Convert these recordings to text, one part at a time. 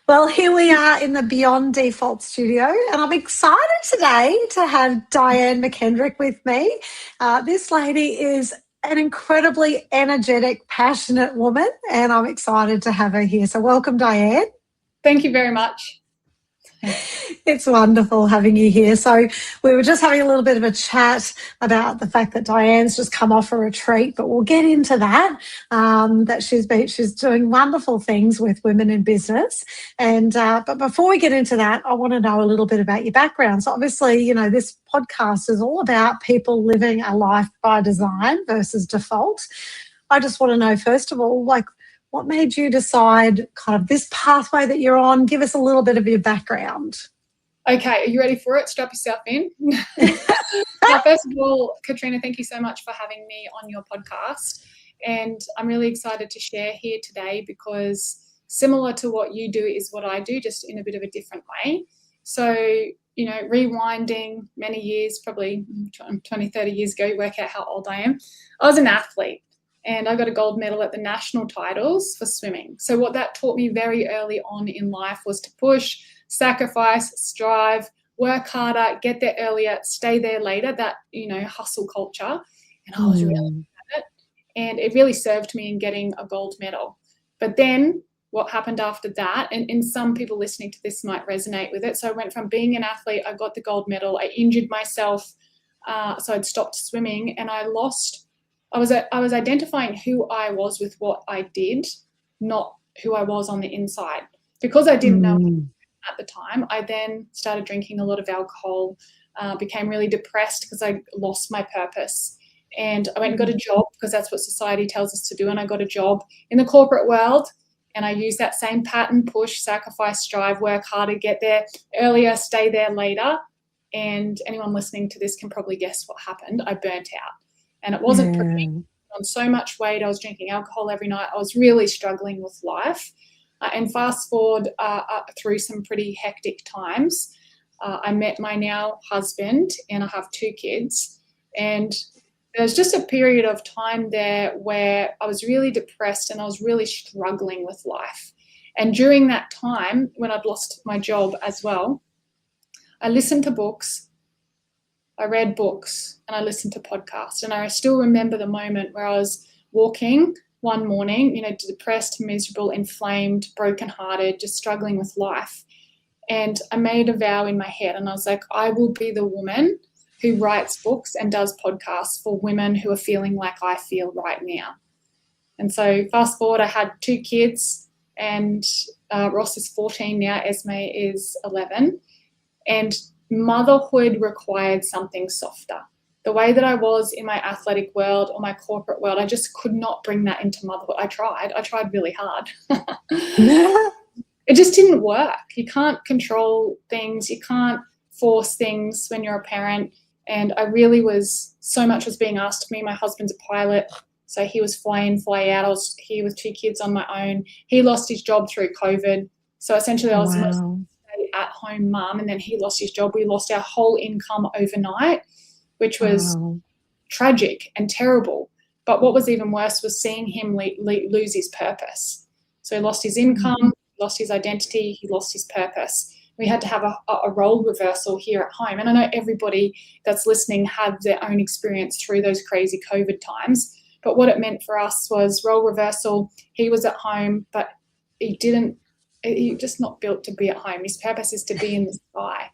Well, here we are in the Beyond Default studio, and I'm excited today to have Diane McKendrick with me. This lady is an incredibly energetic, passionate woman, and I'm excited to have her here. So welcome, Diane. Thank you very much. It's wonderful having you here. So we were just having a little bit of a chat about the fact that Diane's just come off a retreat, but we'll get into that. That she's doing wonderful things with women in business. And but before we get into that, I want to know a little bit about your background. So obviously, you know, this podcast is all about people living a life by design versus default. I just want to know, first of all, like, what made you decide kind of this pathway that you're on? Give us a little bit of your background. Okay, are you ready for it? Strap yourself in. First of all, Katrina, thank you so much for having me on your podcast. And I'm really excited to share here today because similar to what you do is what I do, just in a bit of a different way. So, you know, rewinding many years, probably 20, 30 years ago, work out how old I am. I was an athlete. And I got a gold medal at the national titles for swimming. So what that taught me very early on in life was to push, sacrifice, strive, work harder, get there earlier, stay there later, that, you know, hustle culture. And I was really good at it. And it really served me in getting a gold medal. But then what happened after that, and some people listening to this might resonate with it. So I went from being an athlete, I got the gold medal, I injured myself, so I'd stopped swimming, and I was identifying who I was with what I did, not who I was on the inside. Because I didn't know at the time, I then started drinking a lot of alcohol, became really depressed because I lost my purpose. And I went and got a job because that's what society tells us to do. And I got a job in the corporate world, and I used that same pattern: push, sacrifice, strive, work harder, get there earlier, stay there later. And anyone listening to this can probably guess what happened. I burnt out. And it wasn't pretty. On so much weight, I was drinking alcohol every night. I was really struggling with life. And fast forward through some pretty hectic times, I met my now husband, and I have 2 kids. And there's just a period of time there where I was really depressed and I was really struggling with life. And during that time, when I'd lost my job as well, I listened to books, I read books, and I listened to podcasts. And I still remember the moment where I was walking one morning, you know, depressed, miserable, inflamed, brokenhearted, just struggling with life. And I made a vow in my head, and I was like, I will be the woman who writes books and does podcasts for women who are feeling like I feel right now. And so fast forward, I had 2 kids, and Ross is 14 now, Esme is 11. And motherhood required something softer. The way that I was in my athletic world or my corporate world, I just could not bring that into motherhood. I tried really hard. It just didn't work. You can't control things. You can't force things when you're a parent. And I really so much was being asked of me. My husband's a pilot, so he was fly in, fly out. I was here with 2 kids on my own. He lost his job through COVID. So essentially I was at-home mum, and then he lost his job. We lost our whole income overnight, which was tragic and terrible. But what was even worse was seeing him lose his purpose. So he lost his income, lost his identity, he lost his purpose. We had to have a role reversal here at home. And I know everybody that's listening had their own experience through those crazy COVID times. But what it meant for us was role reversal. He was at home, but he's just not built to be at home. His purpose is to be in the sky.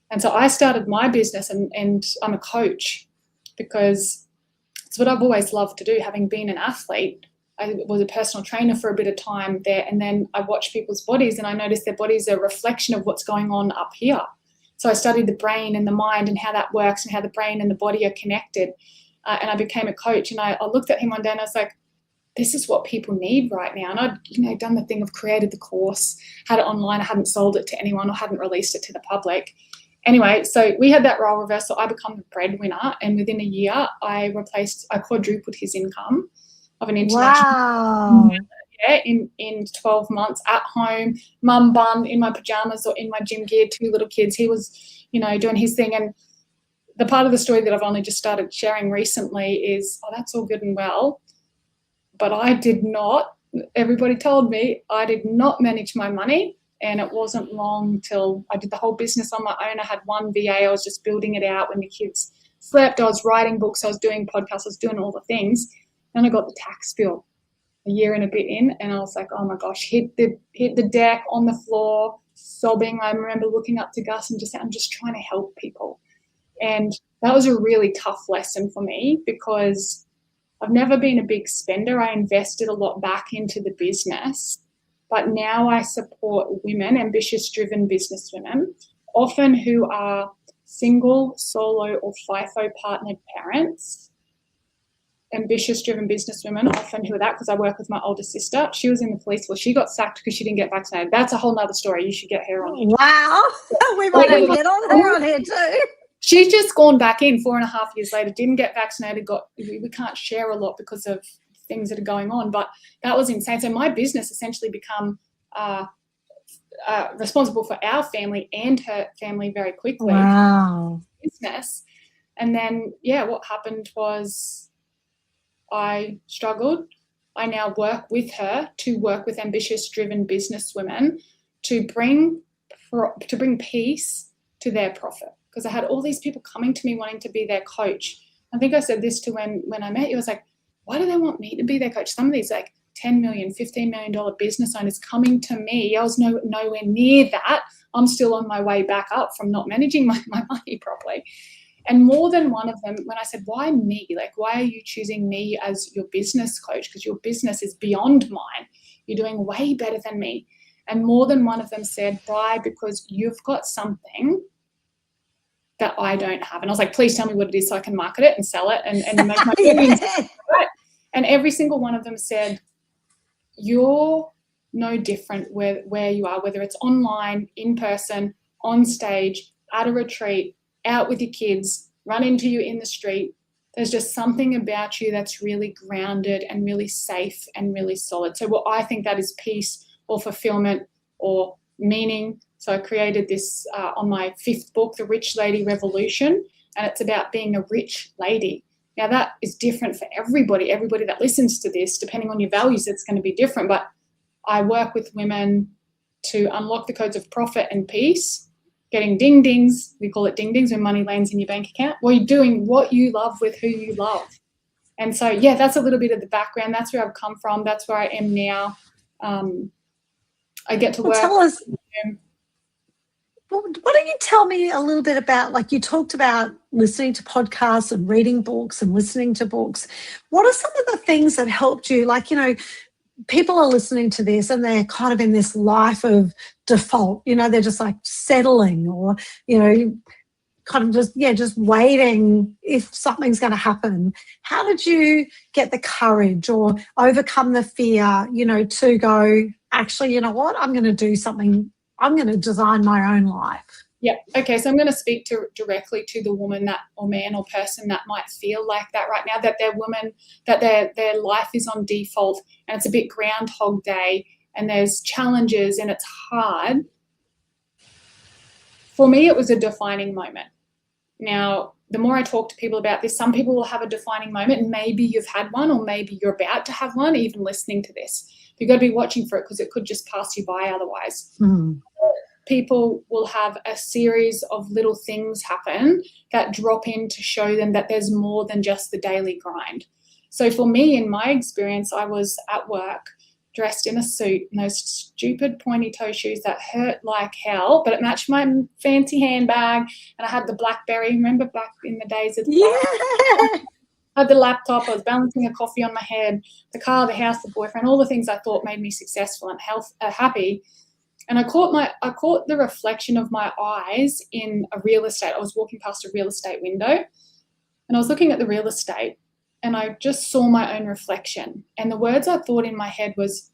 And so I started my business, and I'm a coach because it's what I've always loved to do. Having been an athlete, I was a personal trainer for a bit of time there, and then I watched people's bodies, and I noticed their bodies are a reflection of what's going on up here. So I studied the brain and the mind and how that works and how the brain and the body are connected. And I became a coach, and I looked at him one day and I was like, this is what people need right now. And I'd done the thing of created the course, had it online. I hadn't sold it to anyone or hadn't released it to the public. Anyway, so we had that role reversal. I become the breadwinner, and within a year, I quadrupled his income of an international. Yeah, in 12 months at home, mum bun in my pajamas or in my gym gear, 2 little kids. He was, you know, doing his thing. And the part of the story that I've only just started sharing recently is, that's all good and well, but I did not, everybody told me I did not manage my money And it wasn't long till I did the whole business on my own. I had one VA. I was just building it out when the kids slept. I was writing books. I was doing podcasts. I was doing all the things. Then I got the tax bill a year and a bit in, and I was like, oh my gosh, hit the deck on the floor, sobbing. I remember looking up to Gus and I'm just trying to help people. And that was a really tough lesson for me because I've never been a big spender. I invested a lot back into the business, but now I support women, ambitious, driven business women, often who are single, solo, or FIFO partnered parents. Ambitious, driven business women, often who are that, because I work with my older sister. She was in the police force. She got sacked because she didn't get vaccinated. That's a whole nother story. You should get her on here. Wow. We might even get on her on here too. She's just gone back in 4.5 years later, didn't get vaccinated, we can't share a lot because of things that are going on, but that was insane. So my business essentially become responsible for our family and her family very quickly. Wow. Business. And then, what happened was I struggled. I now work with her to work with ambitious, driven business women to bring peace to their profit. Because I had all these people coming to me wanting to be their coach. I think I said this to when I met you. I was like, why do they want me to be their coach? Some of these like $10 million, $15 million business owners coming to me. I was nowhere near that. I'm still on my way back up from not managing my money properly. And more than one of them, when I said, why me? Like, why are you choosing me as your business coach? Because your business is beyond mine. You're doing way better than me. And more than one of them said, why? Because you've got something that I don't have. And I was like, please tell me what it is so I can market it and sell it and make my millions. Right? And every single one of them said, you're no different where you are, whether it's online, in person, on stage, at a retreat, out with your kids, run into you in the street. There's just something about you that's really grounded and really safe and really solid. So what I think that is peace or fulfillment or meaning. So I created this on my 5th book, The Rich Lady Revolution, and it's about being a rich lady. Now that is different for everybody. Everybody that listens to this, depending on your values, it's going to be different. But I work with women to unlock the codes of profit and peace, getting ding dings. We call it ding dings when money lands in your bank account. Well, you're doing what you love with who you love. And so, that's a little bit of the background. That's where I've come from. That's where I am now. I get to work. Tell us. Why don't you tell me a little bit about, like you talked about listening to podcasts and reading books and listening to books. What are some of the things that helped you? Like, people are listening to this and they're kind of in this life of default, they're just like settling or, kind of just waiting if something's going to happen. How did you get the courage or overcome the fear, to go, actually, you know what, I'm going to do something. I'm going to design my own life. Yeah. Okay. So I'm going to speak directly to the woman that, or man or person that might feel like that right now, that their woman, that their life is on default and it's a bit Groundhog Day and there's challenges and it's hard. For me, it was a defining moment. Now, the more I talk to people about this, some people will have a defining moment and maybe you've had one or maybe you're about to have one, even listening to this. You've got to be watching for it because it could just pass you by otherwise. Mm. People will have a series of little things happen that drop in to show them that there's more than just the daily grind. So for me, in my experience, I was at work dressed in a suit and those stupid pointy toe shoes that hurt like hell, but it matched my fancy handbag and I had the BlackBerry. Remember back in the days of I had the laptop, I was balancing a coffee on my head, the car, the house, the boyfriend, all the things I thought made me successful and happy. And I caught the reflection of my eyes in a real estate. I was walking past a real estate window and I was looking at the real estate and I just saw my own reflection. And the words I thought in my head was,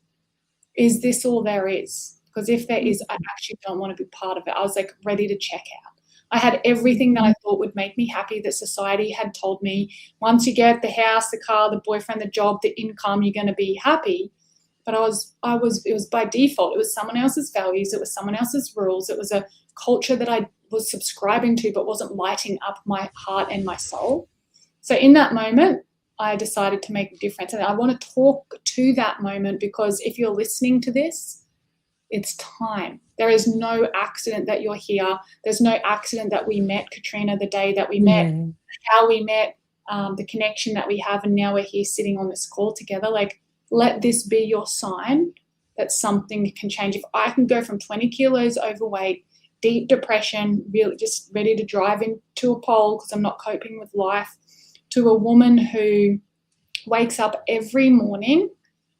is this all there is? Because if there is, I actually don't want to be part of it. I was like ready to check out. I had everything that I thought would make me happy that society had told me. Once you get the house, the car, the boyfriend, the job, the income, you're going to be happy. But it was by default. It was someone else's values. It was someone else's rules. It was a culture that I was subscribing to but wasn't lighting up my heart and my soul. So in that moment, I decided to make a difference. And I want to talk to that moment because if you're listening to this, it's time. There is no accident that you're here. There's no accident that we met, Katrina, the day that we met, how we met, the connection that we have, and now we're here sitting on this call together. Like, let this be your sign that something can change. If I can go from 20 kilos overweight, deep depression, really just ready to drive into a pole because I'm not coping with life, to a woman who wakes up every morning,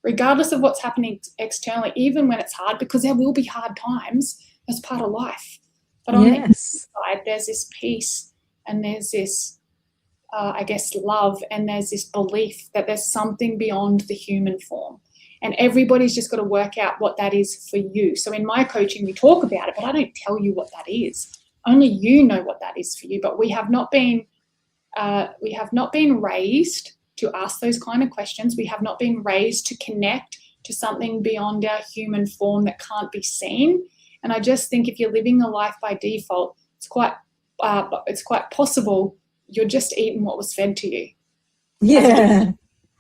regardless of what's happening externally, even when it's hard, because there will be hard times, that's part of life. But on the inside, there's this peace, and there's this, I guess, love, and there's this belief that there's something beyond the human form. And everybody's just got to work out what that is for you. So in my coaching, we talk about it, but I don't tell you what that is. Only you know what that is for you. But we have not been raised to ask those kind of questions. We have not been raised to connect to something beyond our human form that can't be seen. And I just think if you're living a life by default, it's quite possible you're just eating what was fed to you. Yeah.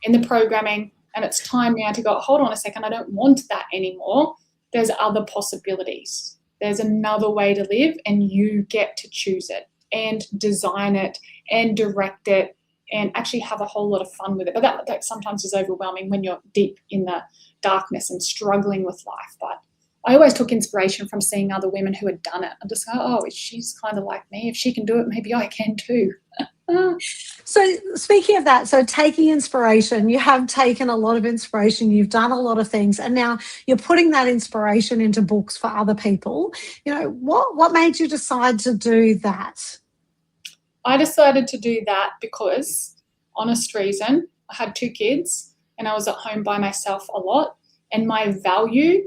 In the programming, and it's time now to go, hold on a second, I don't want that anymore. There's other possibilities. There's another way to live, and you get to choose it and design it and direct it and actually have a whole lot of fun with it. But that sometimes is overwhelming when you're deep in the darkness and struggling with life. But I always took inspiration from seeing other women who had done it. I just go, oh, she's kind of like me. If she can do it, maybe I can too. So speaking of that, so taking inspiration, you have taken a lot of inspiration, you've done a lot of things, and now you're putting that inspiration into books for other people. You know, what made you decide to do that? I decided to do that because, honest reason, I had 2 kids and I was at home by myself a lot, and my value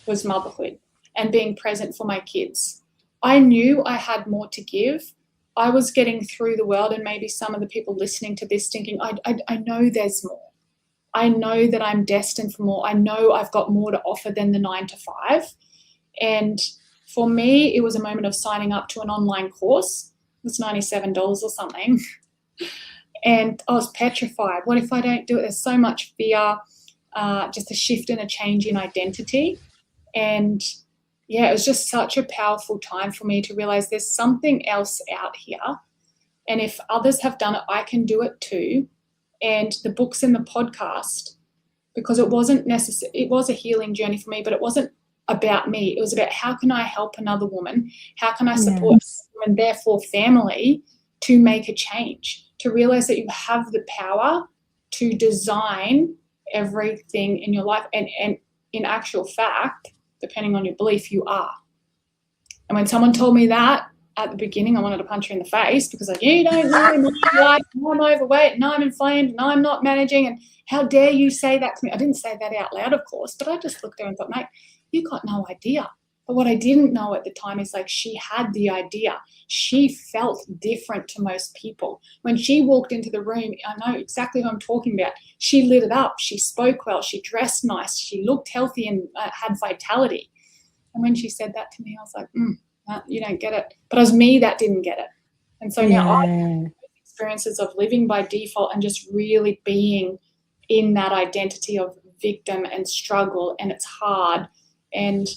was motherhood and being present for my kids. I knew I had more to give. I was getting through the world, and maybe some of the people listening to this thinking, I know there's more. I know that I'm destined for more. I know I've got more to offer than the 9 to 5. And for me, it was a moment of signing up to an online course. It was $97 or something. And I was petrified. What if I don't do it? There's so much fear, just a shift and a change in identity. And yeah, it was just such a powerful time for me to realize there's something else out here. And if others have done it, I can do it too. And the books and the podcast, because it wasn't necessary, it was a healing journey for me, but it wasn't about me. It was about how can I help another woman? How can I support and therefore family to make a change, to realize that you have the power to design everything in your life. And in actual fact, depending on your belief, you are. And when someone told me that at the beginning, I wanted to punch her in the face, because like, you don't know my life, I'm overweight, and I'm inflamed, and I'm not managing, and how dare you say that to me? I didn't say that out loud, of course, but I just looked there and thought, mate, you got no idea. But what I didn't know at the time is, like, she had the idea. She felt different to most people. When she walked into the room, I know exactly who I'm talking about. She lit it up. She spoke well. She dressed nice. She looked healthy and had vitality. And when she said that to me, I was like, you don't get it. But it was me that didn't get it. And so now I have experiences of living by default and just really being in that identity of victim and struggle, and it's hard. And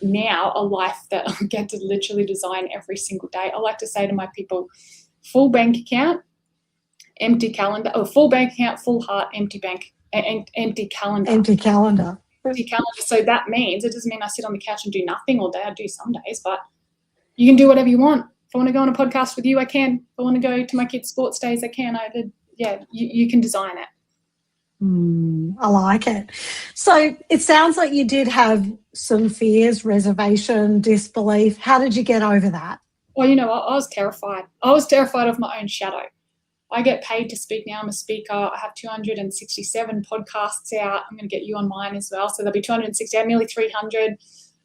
now a life that I get to literally design every single day. I like to say to my people, full bank account, empty calendar, or full bank account, full heart, empty calendar. Empty calendar. Empty calendar. So that means, it doesn't mean I sit on the couch and do nothing all day. I do some days, but you can do whatever you want. If I want to go on a podcast with you, I can. If I want to go to my kids' sports days, I can. You can design it. I like it. So it sounds like you did have some fears, reservation, disbelief. How did you get over that? Well, you know, I was terrified. I was terrified of my own shadow. I get paid to speak now. I'm a speaker. I have 267 podcasts out. I'm going to get you on mine as well. So there'll be 260, nearly 300.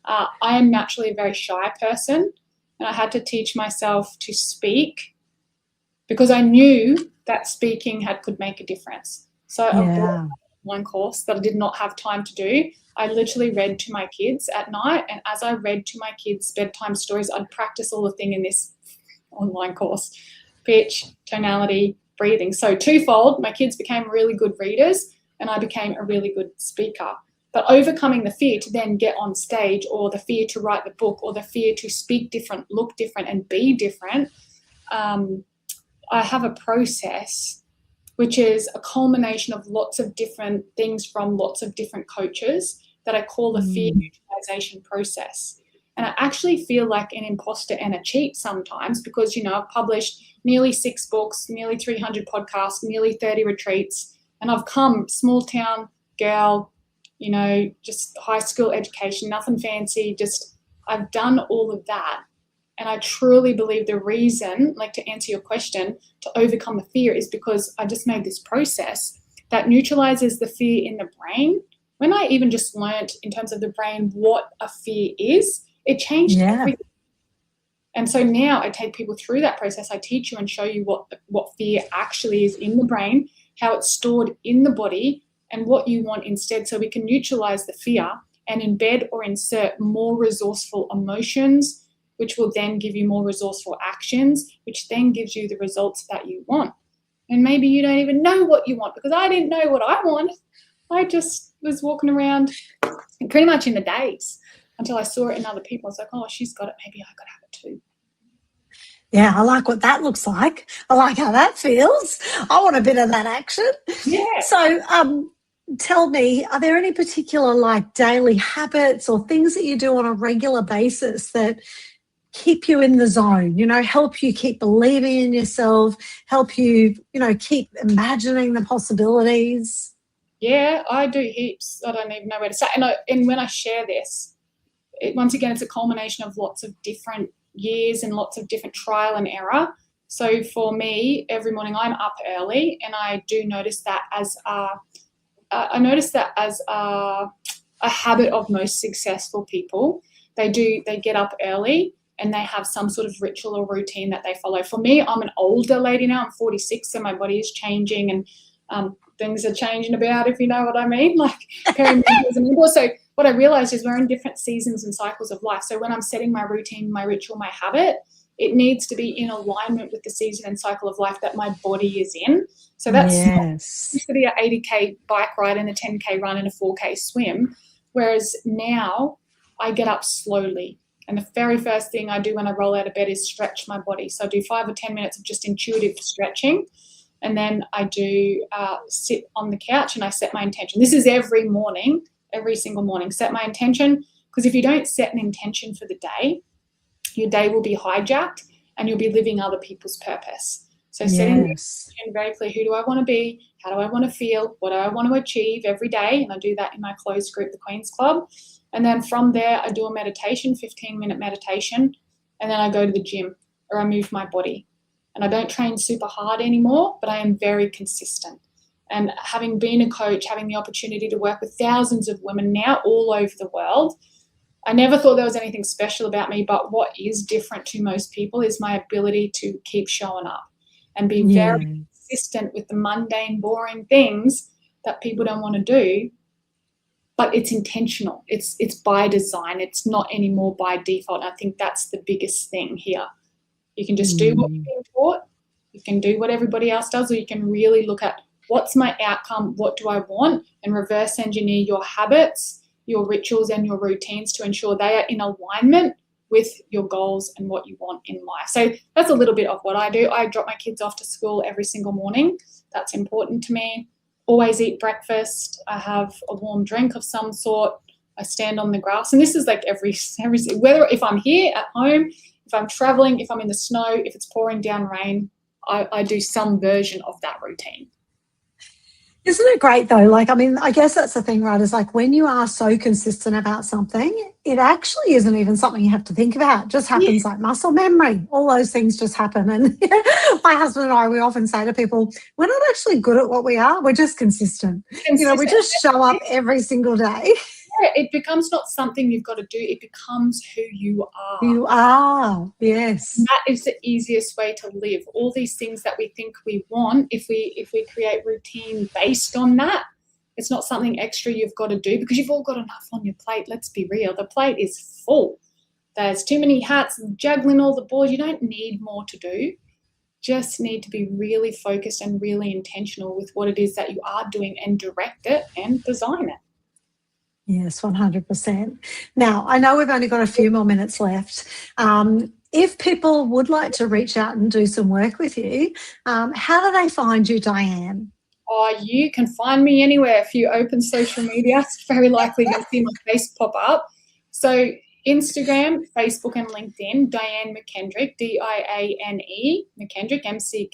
I am naturally a very shy person, and I had to teach myself to speak because I knew that speaking could make a difference. So I bought one course that I did not have time to do. I literally read to my kids at night, and as I read to my kids bedtime stories, I'd practice all the thing in this online course: pitch, tonality, breathing. So twofold, my kids became really good readers and I became a really good speaker. But overcoming the fear to then get on stage, or the fear to write the book, or the fear to speak different, look different, and be different, I have a process which is a culmination of lots of different things from lots of different coaches that I call the fear neutralization process. And I actually feel like an imposter and a cheat sometimes because, I've published nearly 6 books, nearly 300 podcasts, nearly 30 retreats, and I've come small town girl, just high school education, nothing fancy, just I've done all of that. And I truly believe the reason, like to answer your question, to overcome the fear is because I just made this process that neutralizes the fear in the brain. When I even just learned in terms of the brain what a fear is, it changed everything. And so now I take people through that process. I teach you and show you what fear actually is in the brain, how it's stored in the body, and what you want instead, so we can neutralize the fear and embed or insert more resourceful emotions, which will then give you more resourceful actions, which then gives you the results that you want. And maybe you don't even know what you want, because I didn't know what I wanted. I just was walking around pretty much in the daze until I saw it in other people. I was like, oh, she's got it. Maybe I could have it too. Yeah, I like what that looks like. I like how that feels. I want a bit of that action. Yeah. So tell me, are there any particular daily habits or things that you do on a regular basis that keep you in the zone, help you keep believing in yourself, help you, keep imagining the possibilities? Yeah, I do heaps. I don't even know where to start. And when I share this, once again, it's a culmination of lots of different years and lots of different trial and error. So for me, every morning I'm up early, and I do notice that as a habit of most successful people. They get up early and they have some sort of ritual or routine that they follow. For me, I'm an older lady now. I'm 46, so my body is changing, and things are changing about, if you know what I mean, like perimenopause. And also what I realized is we're in different seasons and cycles of life. So when I'm setting my routine, my ritual, my habit, it needs to be in alignment with the season and cycle of life that my body is in. So that's used to be an 80K bike ride and a 10K run and a 4K swim, whereas now I get up slowly. And the very first thing I do when I roll out of bed is stretch my body. So I do 5 or 10 minutes of just intuitive stretching. And then I do sit on the couch and I set my intention. This is every morning, every single morning. Set my intention, because if you don't set an intention for the day, your day will be hijacked and you'll be living other people's purpose. So setting the intention very clear, who do I want to be? How do I want to feel? What do I want to achieve every day? And I do that in my closed group, the Queen's Club. And then from there, I do a meditation, 15-minute meditation, and then I go to the gym or I move my body. And I don't train super hard anymore, but I am very consistent. And having been a coach, having the opportunity to work with thousands of women now all over the world, I never thought there was anything special about me, but what is different to most people is my ability to keep showing up and be very consistent with the mundane, boring things that people don't want to do. But it's intentional. It's by design. It's not anymore by default. And I think that's the biggest thing here. You can just do what you're being taught. You can do what everybody else does, or you can really look at what's my outcome, what do I want, and reverse engineer your habits, your rituals, and your routines to ensure they are in alignment with your goals and what you want in life. So that's a little bit of what I do. I drop my kids off to school every single morning. That's important to me. Always eat breakfast. I have a warm drink of some sort. I stand on the grass. And this is like every whether if I'm here at home, if I'm traveling, if I'm in the snow, if it's pouring down rain, I do some version of that routine. Isn't it great though? I guess that's the thing, right? Is when you are so consistent about something, it actually isn't even something you have to think about. It just happens like muscle memory. All those things just happen. And my husband and I, we often say to people, we're not actually good at what we are. We're just consistent. We just show up every single day. Yeah, it becomes not something you've got to do. It becomes who you are. You are, yes. And that is the easiest way to live. All these things that we think we want, if we create routine based on that, it's not something extra you've got to do, because you've all got enough on your plate. Let's be real. The plate is full. There's too many hats, juggling all the balls. You don't need more to do. Just need to be really focused and really intentional with what it is that you are doing, and direct it and design it. Yes, 100%. Now, I know we've only got a few more minutes left. If people would like to reach out and do some work with you, how do they find you, Diane? You can find me anywhere. If you open social media, it's very likely you'll see my face pop up. So Instagram, Facebook, and LinkedIn, Diane McKendrick, Diane McKendrick, McKendrick.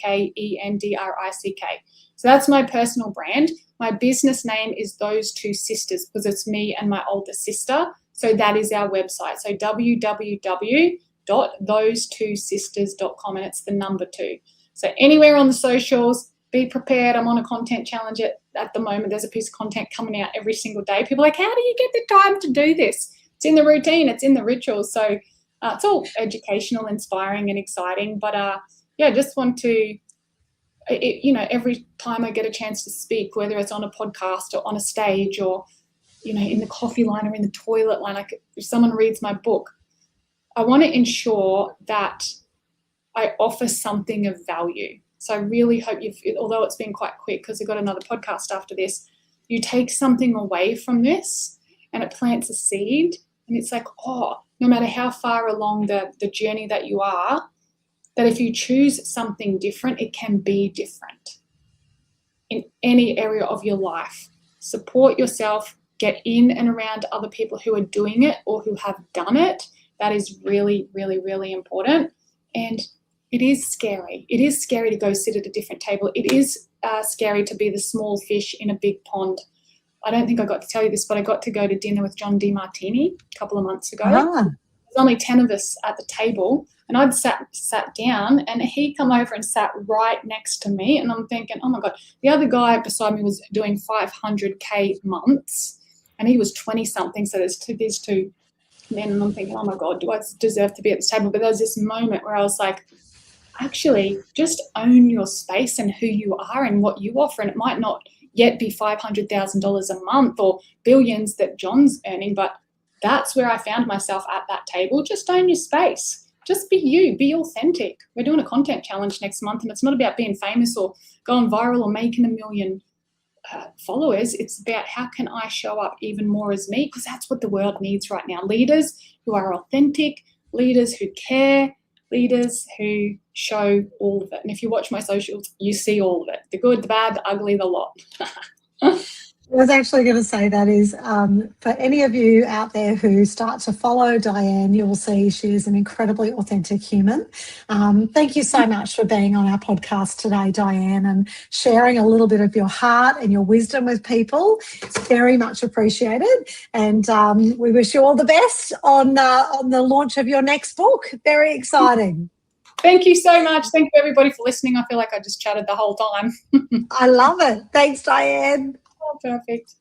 So that's my personal brand. My business name is Those Two Sisters because it's me and my older sister. So that is our website. So www.thosetwosisters.com, and it's the number 2. So anywhere on the socials, be prepared. I'm on a content challenge at the moment. There's a piece of content coming out every single day. People are like, how do you get the time to do this? It's in the routine. It's in the rituals. So it's all educational, inspiring, and exciting. But just want to, every time I get a chance to speak, whether it's on a podcast or on a stage or, in the coffee line or in the toilet line, like if someone reads my book, I want to ensure that I offer something of value. So I really hope although it's been quite quick because I've got another podcast after this, you take something away from this and it plants a seed. And it's like, no matter how far along the journey that you are, that if you choose something different, it can be different in any area of your life. Support yourself, get in and around other people who are doing it or who have done it. That is really, really, really important. And it is scary. It is scary to go sit at a different table. It is scary to be the small fish in a big pond. I don't think I got to tell you this, but I got to go to dinner with John DeMartini a couple of months ago. There's only 10 of us at the table, and I'd sat down, and he come over and sat right next to me, and I'm thinking, oh my God. The other guy beside me was doing 500K months, and he was 20-something, so there's two men, and I'm thinking, oh my God, do I deserve to be at this table? But there was this moment where I was like, actually, just own your space and who you are and what you offer. And it might not yet be $500,000 a month or billions that John's earning, but that's where I found myself at that table. Just own your space. Just be you. Be authentic. We're doing a content challenge next month, and it's not about being famous or going viral or making 1 million followers. It's about how can I show up even more as me, because that's what the world needs right now. Leaders who are authentic, leaders who care, leaders who show all of it. And if you watch my socials, you see all of it. The good, the bad, the ugly, the lot. I was actually going to say that is for any of you out there who start to follow Diane, you will see she is an incredibly authentic human. Thank you so much for being on our podcast today, Diane, and sharing a little bit of your heart and your wisdom with people. It's very much appreciated. And we wish you all the best on the launch of your next book. Very exciting. Thank you so much. Thank you, everybody, for listening. I feel like I just chatted the whole time. I love it. Thanks, Diane. Oh, perfect.